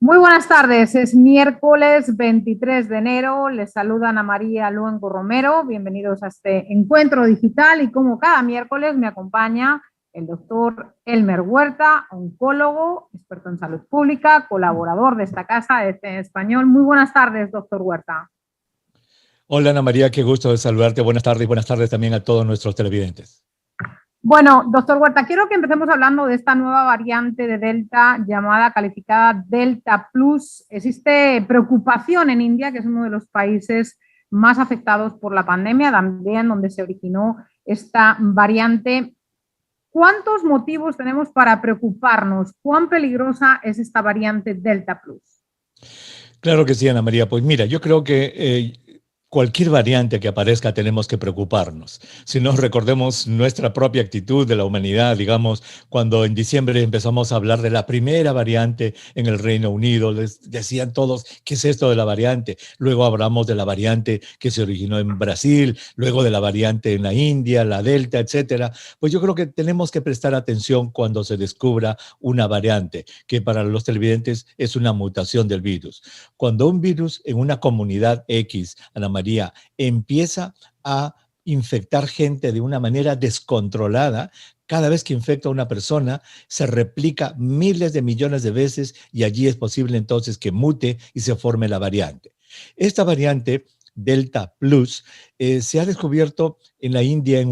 Muy buenas tardes, es miércoles 23 de enero, les saluda Ana María Luengo Romero, bienvenidos a este encuentro digital y como cada miércoles me acompaña el doctor Elmer Huerta, oncólogo, experto en salud pública, colaborador de esta casa de en español. Muy buenas tardes, doctor Huerta. Hola Ana María, qué gusto de saludarte, buenas tardes también a todos nuestros televidentes. Bueno, doctor Huerta, quiero que empecemos hablando de esta nueva variante de Delta llamada calificada Delta Plus. Existe preocupación en India, que es uno de los países más afectados por la pandemia, también donde se originó esta variante. ¿Cuántos motivos tenemos para preocuparnos? ¿Cuán peligrosa es esta variante Delta Plus? Claro que sí, Ana María. Pues mira, yo creo que cualquier variante que aparezca tenemos que preocuparnos. Si no, recordemos nuestra propia actitud de la humanidad, digamos, cuando en diciembre empezamos a hablar de la primera variante en el Reino Unido, les decían todos, ¿qué es esto de la variante? Luego hablamos de la variante que se originó en Brasil, luego de la variante en la India, la Delta, etcétera. Pues yo creo que tenemos que prestar atención cuando se descubra una variante, que para los televidentes es una mutación del virus. Cuando un virus en una comunidad X, Ana María, empieza a infectar gente de una manera descontrolada, cada vez que infecta a una persona, se replica miles de millones de veces y allí es posible entonces que mute y se forme la variante. Esta variante Delta Plus se ha descubierto en la India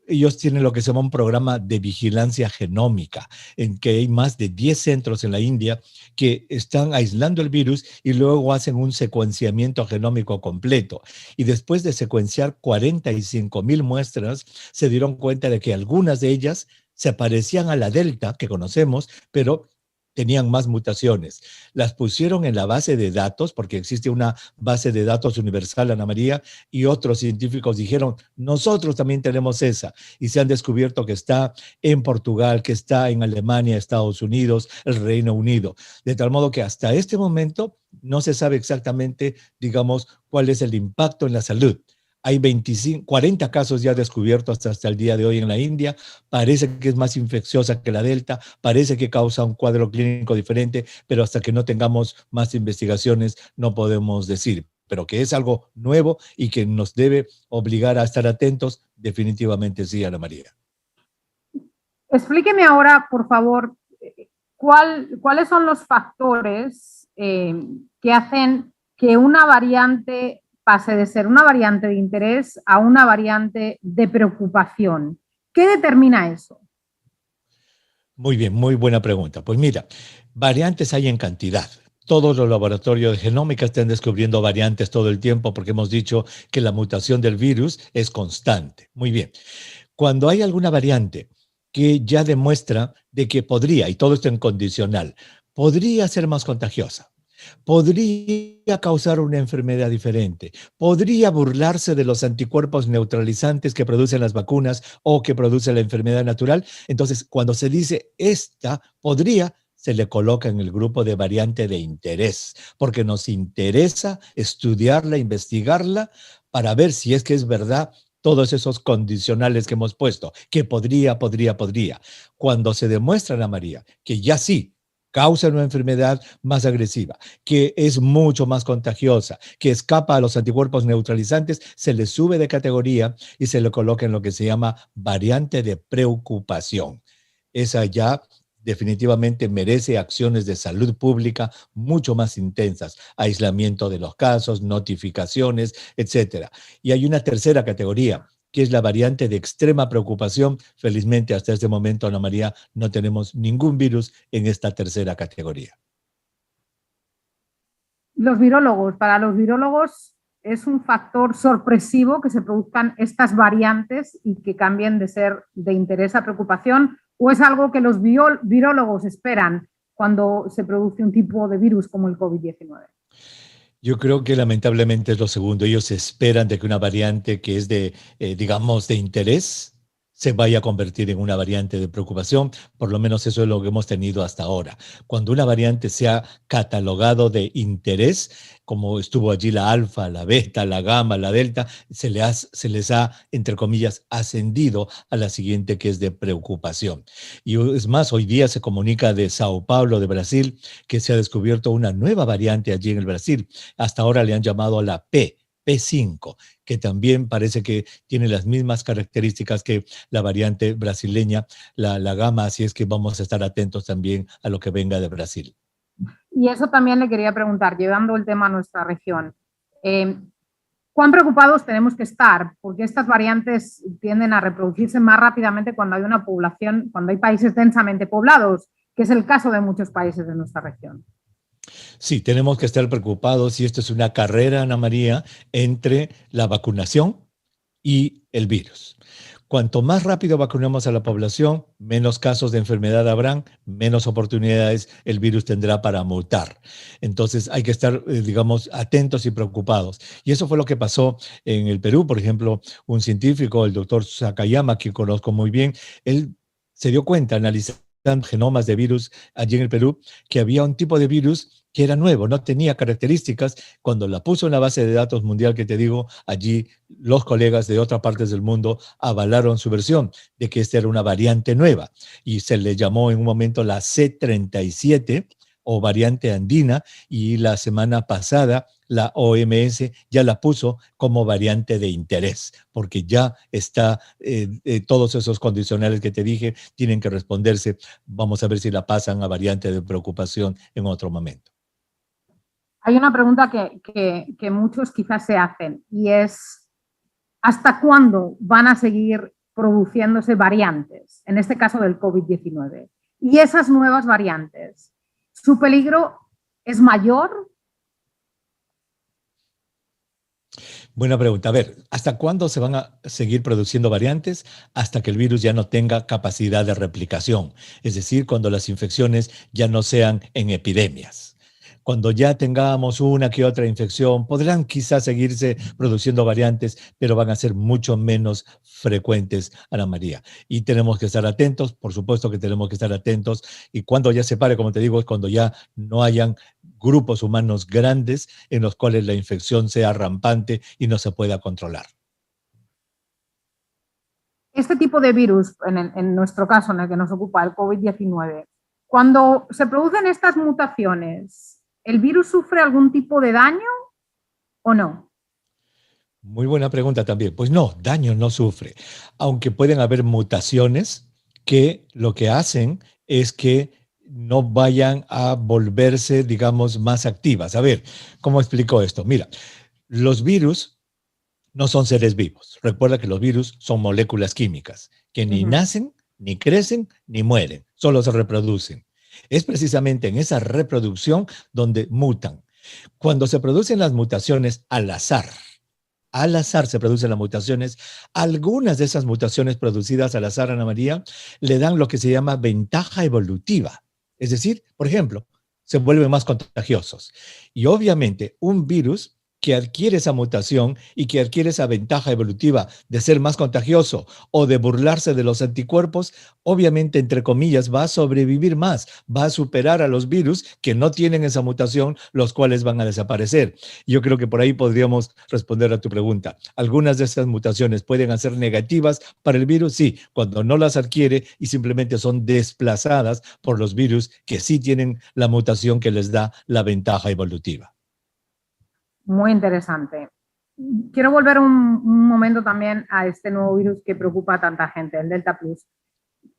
ellos tienen lo que se llama un programa de vigilancia genómica, en que hay más de 10 centros en la India que están aislando el virus y luego hacen un secuenciamiento genómico completo. Y después de secuenciar 45,000 muestras, se dieron cuenta de que algunas de ellas se parecían a la Delta que conocemos, pero tenían más mutaciones. Las pusieron en la base de datos, porque existe una base de datos universal, Ana María, y otros científicos dijeron, nosotros también tenemos esa, y se han descubierto que está en Portugal, que está en Alemania, Estados Unidos, el Reino Unido, de tal modo que hasta este momento no se sabe exactamente, digamos, cuál es el impacto en la salud. Hay 40 casos ya descubiertos hasta el día de hoy en la India. Parece que es más infecciosa que la Delta, parece que causa un cuadro clínico diferente, pero hasta que no tengamos más investigaciones no podemos decir. Pero que es algo nuevo y que nos debe obligar a estar atentos, definitivamente sí, Ana María. Explíqueme ahora, por favor, cuáles son los factores que hacen que una variante pase de ser una variante de interés a una variante de preocupación. ¿Qué determina eso? Muy bien, muy buena pregunta. Pues mira, variantes hay en cantidad. Todos los laboratorios de genómica están descubriendo variantes todo el tiempo porque hemos dicho que la mutación del virus es constante. Muy bien. Cuando hay alguna variante que ya demuestra de que podría, y todo esto en condicional, podría ser más contagiosa, podría causar una enfermedad diferente, podría burlarse de los anticuerpos neutralizantes que producen las vacunas o que produce la enfermedad natural. Entonces, cuando se dice esta podría, se le coloca en el grupo de variante de interés, porque nos interesa estudiarla, investigarla, para ver si es que es verdad todos esos condicionales que hemos puesto, que podría. Cuando se demuestra, Ana María, que ya sí, causa una enfermedad más agresiva, que es mucho más contagiosa, que escapa a los anticuerpos neutralizantes, se le sube de categoría y se le coloca en lo que se llama variante de preocupación. Esa ya definitivamente merece acciones de salud pública mucho más intensas, aislamiento de los casos, notificaciones, etcétera. Y hay una tercera categoría, que es la variante de extrema preocupación. Felizmente, hasta este momento, Ana María, no tenemos ningún virus en esta tercera categoría. Para los virólogos es un factor sorpresivo que se produzcan estas variantes y que cambien de ser de interés a preocupación, o es algo que los virólogos esperan cuando se produce un tipo de virus como el COVID-19. Yo creo que lamentablemente es lo segundo. Ellos esperan de que una variante que es digamos, de interés, se vaya a convertir en una variante de preocupación, por lo menos eso es lo que hemos tenido hasta ahora. Cuando una variante se ha catalogado de interés, como estuvo allí la alfa, la beta, la gamma, la delta, se les ha, entre comillas, ascendido a la siguiente, que es de preocupación. Y es más, hoy día se comunica de Sao Paulo, de Brasil, que se ha descubierto una nueva variante allí en el Brasil. Hasta ahora le han llamado a la P5, que también parece que tiene las mismas características que la variante brasileña, la gamma, así es que vamos a estar atentos también a lo que venga de Brasil. Y eso también le quería preguntar, llevando el tema a nuestra región. ¿Cuán preocupados tenemos que estar? Porque estas variantes tienden a reproducirse más rápidamente cuando hay una población, cuando hay países densamente poblados, que es el caso de muchos países de nuestra región. Sí, tenemos que estar preocupados y esto es una carrera, Ana María, entre la vacunación y el virus. Cuanto más rápido vacunemos a la población, menos casos de enfermedad habrán, menos oportunidades el virus tendrá para mutar. Entonces hay que estar, digamos, atentos y preocupados. Y eso fue lo que pasó en el Perú. Por ejemplo, un científico, el doctor Sakayama, que conozco muy bien, él se dio cuenta, analizando genomas de virus allí en el Perú, que había un tipo de virus que era nuevo, no tenía características. Cuando la puso en la base de datos mundial que te digo, allí los colegas de otras partes del mundo avalaron su versión de que esta era una variante nueva y se le llamó en un momento la C37 o variante andina, y la semana pasada la OMS ya la puso como variante de interés, porque ya está, todos esos condicionales que te dije tienen que responderse. Vamos a ver si la pasan a variante de preocupación en otro momento. Hay una pregunta que muchos quizás se hacen, y es ¿hasta cuándo van a seguir produciéndose variantes, en este caso del COVID-19? Y esas nuevas variantes, ¿su peligro es mayor? Buena pregunta. A ver, ¿hasta cuándo se van a seguir produciendo variantes? Hasta que el virus ya no tenga capacidad de replicación, es decir, cuando las infecciones ya no sean en epidemias. Cuando ya tengamos una que otra infección, podrán quizás seguirse produciendo variantes, pero van a ser mucho menos frecuentes, Ana María. Y tenemos que estar atentos, por supuesto que tenemos que estar atentos. Y cuando ya se pare, como te digo, es cuando ya no hayan grupos humanos grandes en los cuales la infección sea rampante y no se pueda controlar. Este tipo de virus, en nuestro caso, en el que nos ocupa el COVID-19, cuando se producen estas mutaciones, ¿el virus sufre algún tipo de daño o no? Muy buena pregunta también. Pues no, daño no sufre, aunque pueden haber mutaciones que lo que hacen es que no vayan a volverse, digamos, más activas. A ver, ¿cómo explico esto? Mira, los virus no son seres vivos. Recuerda que los virus son moléculas químicas que ni nacen, ni crecen, ni mueren, solo se reproducen. Es precisamente en esa reproducción donde mutan. Cuando se producen las mutaciones al azar se producen las mutaciones, algunas de esas mutaciones producidas al azar, Ana María, le dan lo que se llama ventaja evolutiva. Es decir, por ejemplo, se vuelven más contagiosos. Y obviamente un virus que adquiere esa mutación y que adquiere esa ventaja evolutiva de ser más contagioso o de burlarse de los anticuerpos, obviamente, entre comillas, va a sobrevivir más, va a superar a los virus que no tienen esa mutación, los cuales van a desaparecer. Yo creo que por ahí podríamos responder a tu pregunta. ¿Algunas de estas mutaciones pueden ser negativas para el virus? Sí, cuando no las adquiere y simplemente son desplazadas por los virus que sí tienen la mutación que les da la ventaja evolutiva. Muy interesante. Quiero volver un momento también a este nuevo virus que preocupa a tanta gente, el Delta Plus.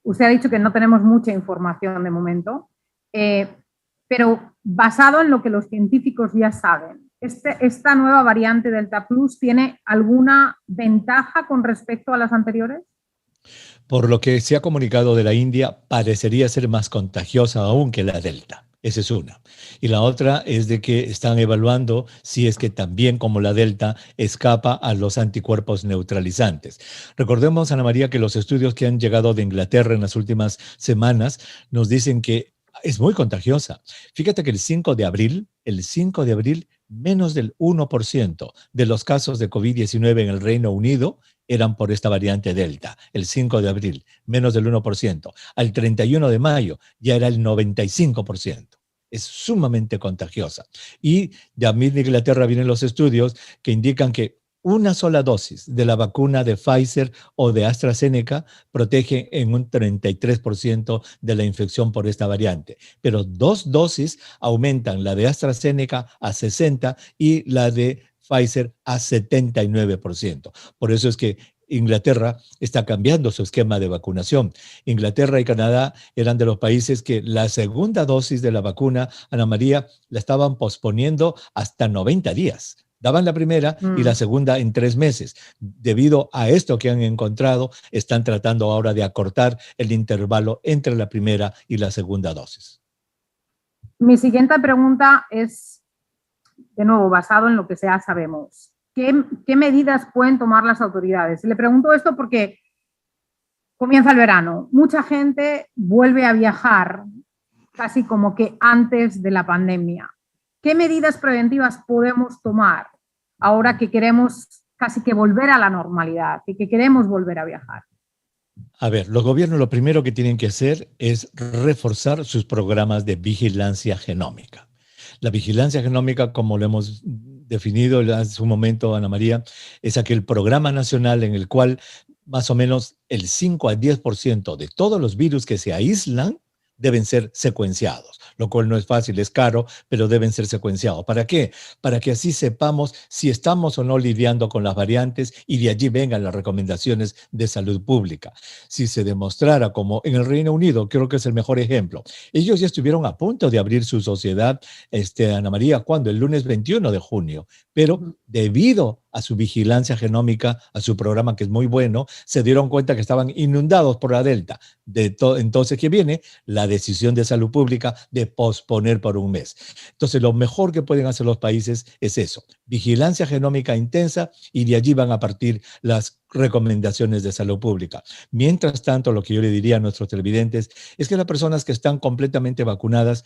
Usted ha dicho que no tenemos mucha información de momento, pero basado en lo que los científicos ya saben, ¿esta nueva variante Delta Plus tiene alguna ventaja con respecto a las anteriores? Por lo que se ha comunicado de la India, parecería ser más contagiosa aún que la Delta. Esa es una. Y la otra es de que están evaluando si es que también, como la Delta, escapa a los anticuerpos neutralizantes. Recordemos, Ana María, que los estudios que han llegado de Inglaterra en las últimas semanas nos dicen que es muy contagiosa. Fíjate que el 5 de abril, menos del 1% de los casos de COVID-19 en el Reino Unido eran por esta variante Delta, el 5 de abril, menos del 1%. Al 31 de mayo ya era el 95%. Es sumamente contagiosa. Y de mismo Inglaterra vienen los estudios que indican que una sola dosis de la vacuna de Pfizer o de AstraZeneca protege en un 33% de la infección por esta variante. Pero 2 dosis aumentan la de AstraZeneca a 60 y la de Pfizer a 79%. Por eso es que Inglaterra está cambiando su esquema de vacunación. Inglaterra y Canadá eran de los países que la segunda dosis de la vacuna, Ana María, la estaban posponiendo hasta 90 días. Daban la primera y la segunda en 3 meses. Debido a esto que han encontrado, están tratando ahora de acortar el intervalo entre la primera y la segunda dosis. Mi siguiente pregunta es, de nuevo, basado en lo que ya sabemos. ¿Qué medidas pueden tomar las autoridades? Le pregunto esto porque comienza el verano. Mucha gente vuelve a viajar casi como que antes de la pandemia. ¿Qué medidas preventivas podemos tomar ahora que queremos casi que volver a la normalidad y que queremos volver a viajar? A ver, los gobiernos lo primero que tienen que hacer es reforzar sus programas de vigilancia genómica. La vigilancia genómica, como lo hemos definido hace un momento, Ana María, es aquel programa nacional en el cual más o menos el 5 a 10% de todos los virus que se aíslan deben ser secuenciados, lo cual no es fácil, es caro, pero deben ser secuenciados. ¿Para qué? Para que así sepamos si estamos o no lidiando con las variantes y de allí vengan las recomendaciones de salud pública. Si se demostrara, como en el Reino Unido, creo que es el mejor ejemplo, ellos ya estuvieron a punto de abrir su sociedad, Ana María, ¿cuándo? El lunes 21 de junio, pero debido a su vigilancia genómica, a su programa que es muy bueno, se dieron cuenta que estaban inundados por la Delta. Entonces, ¿qué viene? La decisión de salud pública de posponer por un mes. Entonces, lo mejor que pueden hacer los países es eso, vigilancia genómica intensa, y de allí van a partir las recomendaciones de salud pública. Mientras tanto, lo que yo le diría a nuestros televidentes es que las personas que están completamente vacunadas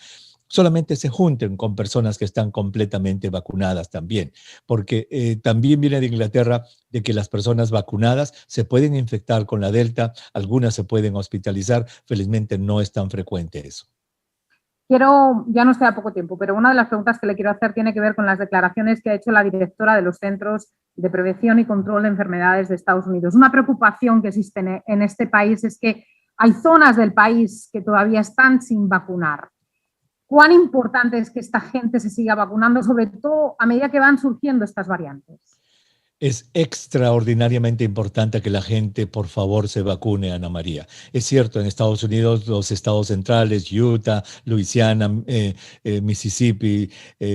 solamente se junten con personas que están completamente vacunadas también, porque también viene de Inglaterra de que las personas vacunadas se pueden infectar con la Delta, algunas se pueden hospitalizar, felizmente no es tan frecuente eso. Ya nos queda poco tiempo, pero una de las preguntas que le quiero hacer tiene que ver con las declaraciones que ha hecho la directora de los Centros de Prevención y Control de Enfermedades de Estados Unidos. Una preocupación que existe en este país es que hay zonas del país que todavía están sin vacunar. ¿Cuán importante es que esta gente se siga vacunando, sobre todo a medida que van surgiendo estas variantes? Es extraordinariamente importante que la gente, por favor, se vacune, Ana María. Es cierto, en Estados Unidos, los estados centrales, Utah, Luisiana, Mississippi,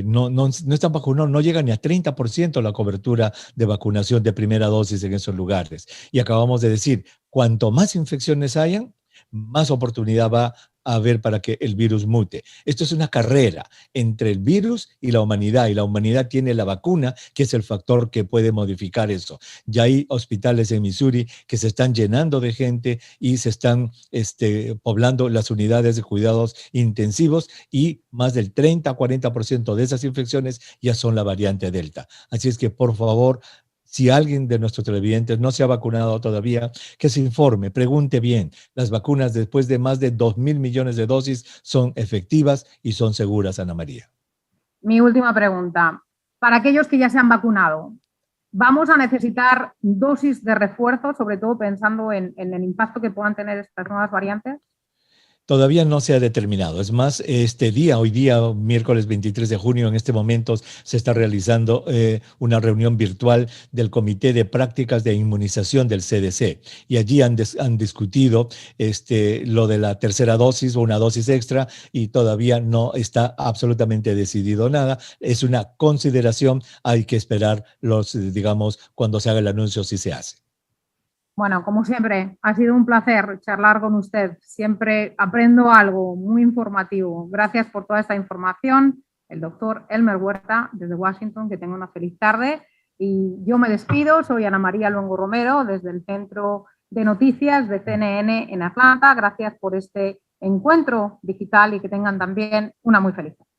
no están vacunados, no llegan ni a 30% la cobertura de vacunación de primera dosis en esos lugares. Y acabamos de decir, cuanto más infecciones hayan, más oportunidad va a haber para que el virus mute. Esto es una carrera entre el virus y la humanidad tiene la vacuna, que es el factor que puede modificar eso. Ya hay hospitales en Missouri que se están llenando de gente y se están poblando las unidades de cuidados intensivos, y más del 30 a 40% de esas infecciones ya son la variante Delta. Así es que, por favor, si alguien de nuestros televidentes no se ha vacunado todavía, que se informe, pregunte bien. Las vacunas, después de más de 2.000 millones de dosis, son efectivas y son seguras, Ana María. Mi última pregunta. Para aquellos que ya se han vacunado, ¿vamos a necesitar dosis de refuerzo, sobre todo pensando en el impacto que puedan tener estas nuevas variantes? Todavía no se ha determinado. Es más, hoy día, miércoles 23 de junio, en este momento se está realizando una reunión virtual del Comité de Prácticas de Inmunización del CDC. Y allí han discutido lo de la tercera dosis o una dosis extra, y todavía no está absolutamente decidido nada. Es una consideración, hay que esperar cuando se haga el anuncio si se hace. Bueno, como siempre, ha sido un placer charlar con usted. Siempre aprendo algo muy informativo. Gracias por toda esta información. El doctor Elmer Huerta, desde Washington, que tenga una feliz tarde. Y yo me despido, soy Ana María Luengo Romero, desde el Centro de Noticias de CNN en Atlanta. Gracias por este encuentro digital y que tengan también una muy feliz tarde.